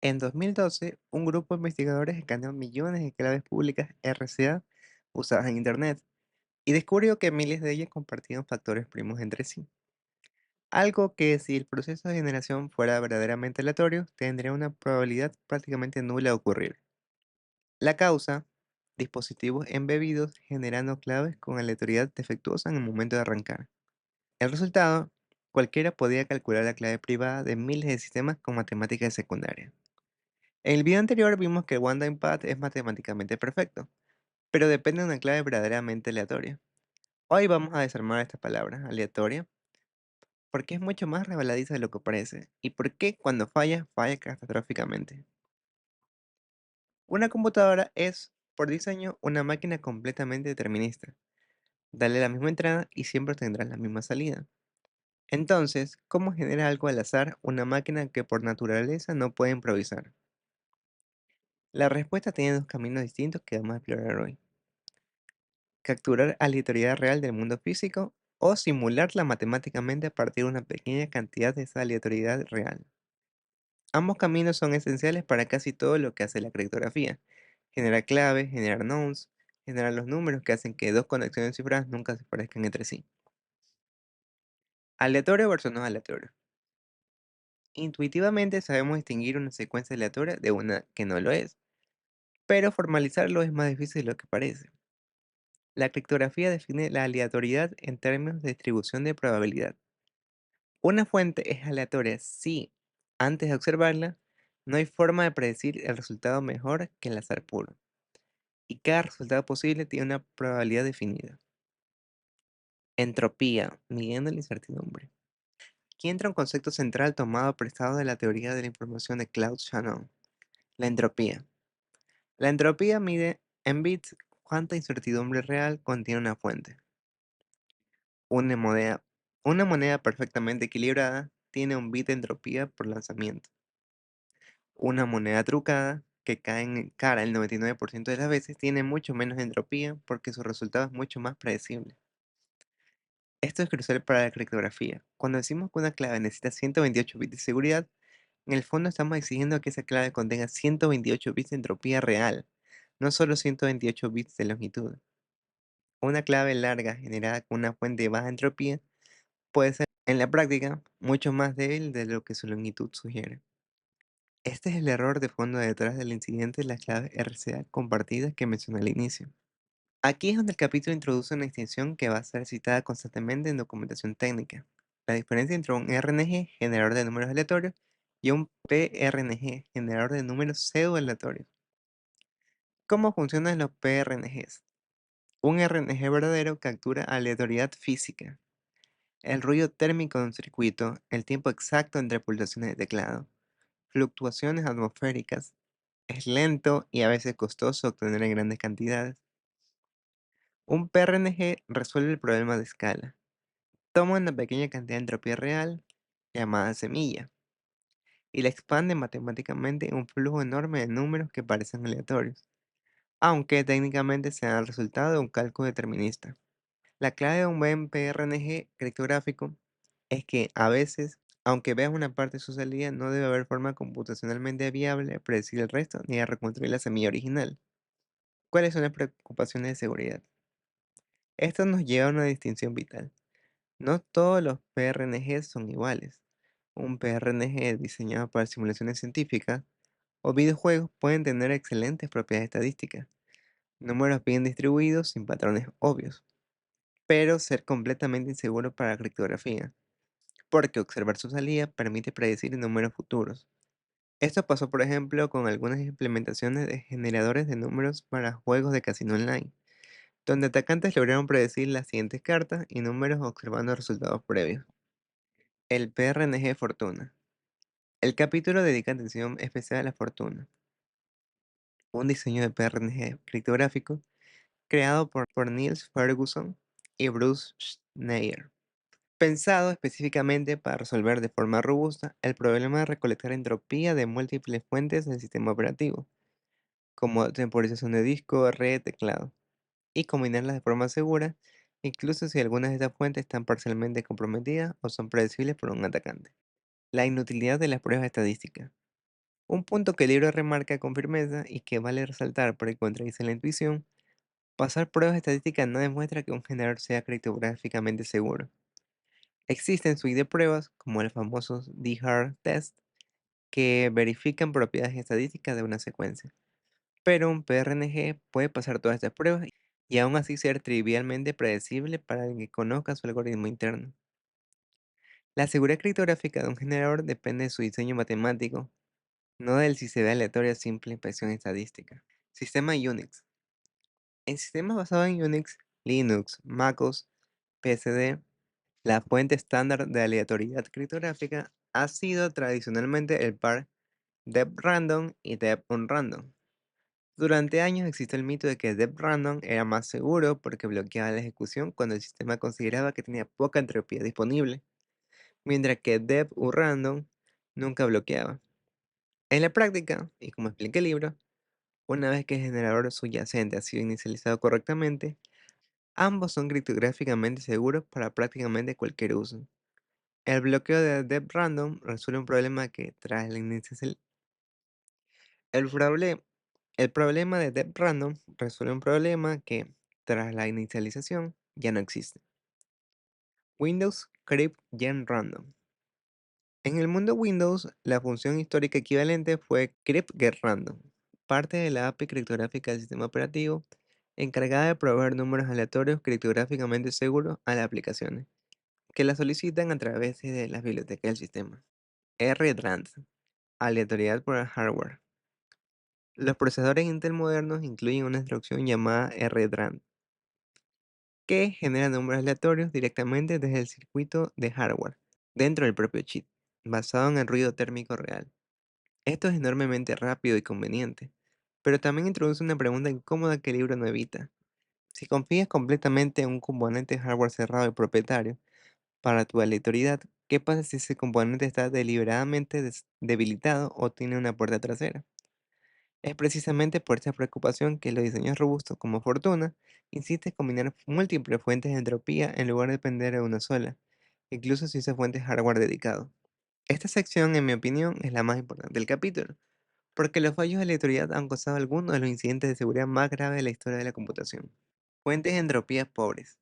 En 2012, un grupo de investigadores escaneó millones de claves públicas RCA usadas en Internet y descubrió que miles de ellas compartían factores primos entre sí. Algo que si el proceso de generación fuera verdaderamente aleatorio, tendría una probabilidad prácticamente nula de ocurrir. La causa, dispositivos embebidos generando claves con aleatoriedad defectuosa en el momento de arrancar. El resultado, cualquiera podía calcular la clave privada de miles de sistemas con matemáticas secundarias. En el video anterior vimos que el one-time path es matemáticamente perfecto, pero depende de una clave verdaderamente aleatoria. Hoy vamos a desarmar esta palabra, aleatoria, porque es mucho más reveladiza de lo que parece, y por qué cuando falla, falla catastróficamente. Una computadora es, por diseño, una máquina completamente determinista. Dale la misma entrada y siempre tendrás la misma salida. Entonces, ¿cómo genera algo al azar una máquina que por naturaleza no puede improvisar? La respuesta tiene dos caminos distintos que vamos a explorar hoy. Capturar aleatoriedad real del mundo físico o simularla matemáticamente a partir de una pequeña cantidad de esa aleatoriedad real. Ambos caminos son esenciales para casi todo lo que hace la criptografía. Generar claves, generar nonce, generar los números que hacen que dos conexiones cifradas nunca se parezcan entre sí. Aleatorio versus no aleatorio. Intuitivamente sabemos distinguir una secuencia aleatoria de una que no lo es, pero formalizarlo es más difícil de lo que parece. La criptografía define la aleatoriedad en términos de distribución de probabilidad. Una fuente es aleatoria si, antes de observarla, no hay forma de predecir el resultado mejor que el azar puro, y cada resultado posible tiene una probabilidad definida. Entropía, midiendo la incertidumbre. Aquí entra un concepto central tomado prestado de la teoría de la información de Claude Shannon, la entropía. La entropía mide en bits cuánta incertidumbre real contiene una fuente. Una moneda, una moneda perfectamente equilibrada tiene un bit de entropía por lanzamiento. Una moneda trucada, que cae en cara el 99% de las veces, tiene mucho menos entropía porque su resultado es mucho más predecible. Esto es crucial para la criptografía. Cuando decimos que una clave necesita 128 bits de seguridad, en el fondo estamos exigiendo que esa clave contenga 128 bits de entropía real, no solo 128 bits de longitud. Una clave larga generada con una fuente de baja entropía puede ser, en la práctica, mucho más débil de lo que su longitud sugiere. Este es el error de fondo detrás del incidente de las claves RCA compartidas que mencioné al inicio. Aquí es donde el capítulo introduce una distinción que va a ser citada constantemente en documentación técnica. La diferencia entre un RNG, generador de números aleatorios, y un PRNG, generador de números pseudo-aleatorios. ¿Cómo funcionan los PRNGs? Un RNG verdadero captura aleatoriedad física, el ruido térmico de un circuito, el tiempo exacto entre pulsaciones de teclado, fluctuaciones atmosféricas. Es lento y a veces costoso obtener en grandes cantidades. Un PRNG resuelve el problema de escala. Toma una pequeña cantidad de entropía real, llamada semilla, y la expande matemáticamente en un flujo enorme de números que parecen aleatorios, aunque técnicamente sean el resultado de un cálculo determinista. La clave de un buen PRNG criptográfico es que a veces, aunque veas una parte de su salida, no debe haber forma computacionalmente viable de predecir el resto ni de reconstruir la semilla original. ¿Cuáles son las preocupaciones de seguridad? Esto nos lleva a una distinción vital. No todos los PRNGs son iguales. Un PRNG diseñado para simulaciones científicas o videojuegos pueden tener excelentes propiedades estadísticas, números bien distribuidos sin patrones obvios, pero ser completamente inseguro para la criptografía, porque observar su salida permite predecir números futuros. Esto pasó, por ejemplo, con algunas implementaciones de generadores de números para juegos de casino online, donde atacantes lograron predecir las siguientes cartas y números observando resultados previos. El PRNG Fortuna. El capítulo dedica atención especial a la fortuna, un diseño de PRNG criptográfico creado por Niels Ferguson y Bruce Schneier, pensado específicamente para resolver de forma robusta el problema de recolectar entropía de múltiples fuentes del sistema operativo, como temporización de disco, red, teclado, y combinarlas de forma segura, incluso si algunas de estas fuentes están parcialmente comprometidas o son predecibles por un atacante. La inutilidad de las pruebas estadísticas. Un punto que el libro remarca con firmeza y que vale resaltar porque contradice la intuición: pasar pruebas estadísticas no demuestra que un generador sea criptográficamente seguro. Existen suite de pruebas, como el famoso D-Hard test, que verifican propiedades estadísticas de una secuencia, pero un PRNG puede pasar todas estas pruebas y aún así ser trivialmente predecible para alguien que conozca su algoritmo interno. La seguridad criptográfica de un generador depende de su diseño matemático, no del si se ve aleatoria a simple impresión estadística. Sistema Unix. En sistemas basados en Unix, Linux, MacOS, PSD, la fuente estándar de aleatoriedad criptográfica ha sido tradicionalmente el par deprandom y depunrandom. Durante años existe el mito de que deprandom era más seguro porque bloqueaba la ejecución cuando el sistema consideraba que tenía poca entropía disponible, mientras que depunrandom nunca bloqueaba. En la práctica, y como explica el libro, una vez que el generador subyacente ha sido inicializado correctamente, ambos son criptográficamente seguros para prácticamente cualquier uso. El bloqueo de deprandom resuelve un problema que tras la inicialización. El, proble- el problema de deprandom resuelve un problema que, tras la inicialización, ya no existe. Windows Crypt Gen Random. En el mundo Windows, la función histórica equivalente fue cryptGetRandom, parte de la API criptográfica del sistema operativo, encargada de proveer números aleatorios criptográficamente seguros a las aplicaciones, que la solicitan a través de las bibliotecas del sistema. RDRAND, aleatoriedad por el hardware. Los procesadores Intel modernos incluyen una instrucción llamada RDRAND, que genera números aleatorios directamente desde el circuito de hardware, dentro del propio chip, basado en el ruido térmico real. Esto es enormemente rápido y conveniente, pero también introduce una pregunta incómoda que el libro no evita. Si confías completamente en un componente hardware cerrado y propietario para tu aleatoriedad, ¿qué pasa si ese componente está deliberadamente debilitado o tiene una puerta trasera? Es precisamente por esta preocupación que los diseños robustos como Fortuna insisten en combinar múltiples fuentes de entropía en lugar de depender de una sola, incluso si esa fuente es hardware dedicado. Esta sección, en mi opinión, es la más importante del capítulo, porque los fallos de aleatoriedad han causado algunos de los incidentes de seguridad más graves de la historia de la computación. Fuentes de entropía pobres.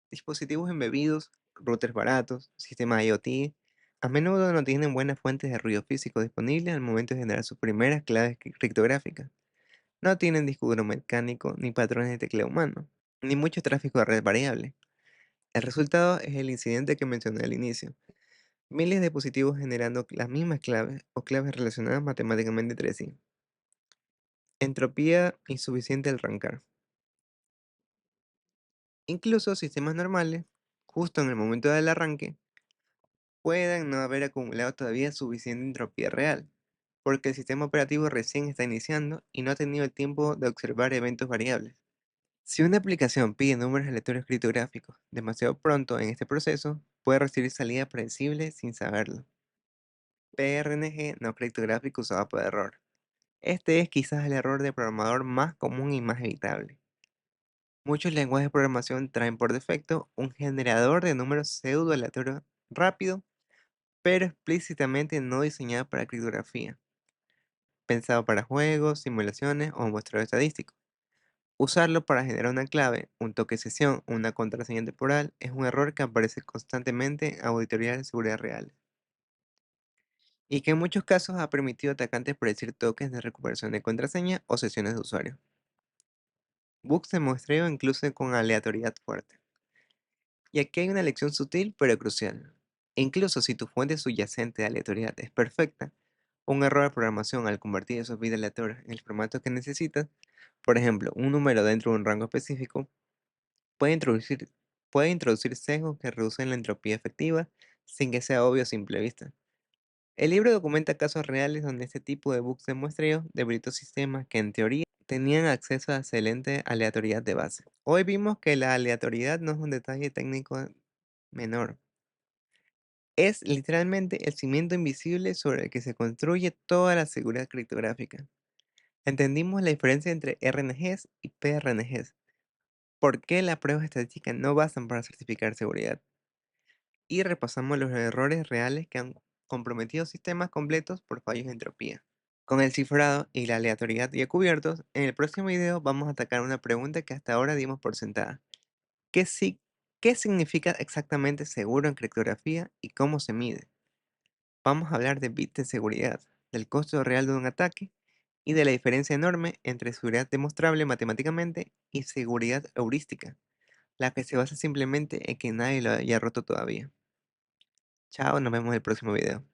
Dispositivos embebidos, routers baratos, sistemas IoT, a menudo no tienen buenas fuentes de ruido físico disponibles al momento de generar sus primeras claves criptográficas. No tienen disco duro mecánico, ni patrones de teclado humano, ni mucho tráfico de red variable. El resultado es el incidente que mencioné al inicio. Miles de dispositivos generando las mismas claves o claves relacionadas matemáticamente entre sí. Entropía insuficiente al arrancar. Incluso sistemas normales, justo en el momento del arranque, pueden no haber acumulado todavía suficiente entropía real, porque el sistema operativo recién está iniciando y no ha tenido el tiempo de observar eventos variables. Si una aplicación pide números aleatorios criptográficos demasiado pronto en este proceso, puede recibir salida predecible sin saberlo. PRNG no criptográfico usado por error. Este es quizás el error de programador más común y más evitable. Muchos lenguajes de programación traen por defecto un generador de números pseudo aleatorio rápido, pero explícitamente no diseñado para criptografía, pensado para juegos, simulaciones o muestreo estadístico. Usarlo para generar una clave, un toque de sesión o una contraseña temporal es un error que aparece constantemente en auditorías de seguridad reales y que en muchos casos ha permitido a atacantes predecir toques de recuperación de contraseña o sesiones de usuario. Bugs de muestreo incluso con aleatoriedad fuerte. Y aquí hay una lección sutil pero crucial. Incluso si tu fuente subyacente de aleatoriedad es perfecta, un error de programación al convertir esos bits aleatorios en el formato que necesitas, por ejemplo, un número dentro de un rango específico, puede introducir, puede introducir sesgos que reducen la entropía efectiva sin que sea obvio a simple vista. El libro documenta casos reales donde este tipo de bugs de muestreo debilitó sistemas que en teoría tenían acceso a excelente aleatoriedad de base. Hoy vimos que la aleatoriedad no es un detalle técnico menor. Es literalmente el cimiento invisible sobre el que se construye toda la seguridad criptográfica. Entendimos la diferencia entre RNGs y PRNGs, por qué las pruebas estadísticas no bastan para certificar seguridad, y repasamos los errores reales que han comprometido sistemas completos por fallos de entropía. Con el cifrado y la aleatoriedad ya cubiertos, en el próximo video vamos a atacar una pregunta que hasta ahora dimos por sentada. ¿Qué, qué significa exactamente seguro en criptografía y cómo se mide? Vamos a hablar de bits de seguridad, del costo real de un ataque y de la diferencia enorme entre seguridad demostrable matemáticamente y seguridad heurística, la que se basa simplemente en que nadie lo haya roto todavía. Chao, nos vemos en el próximo video.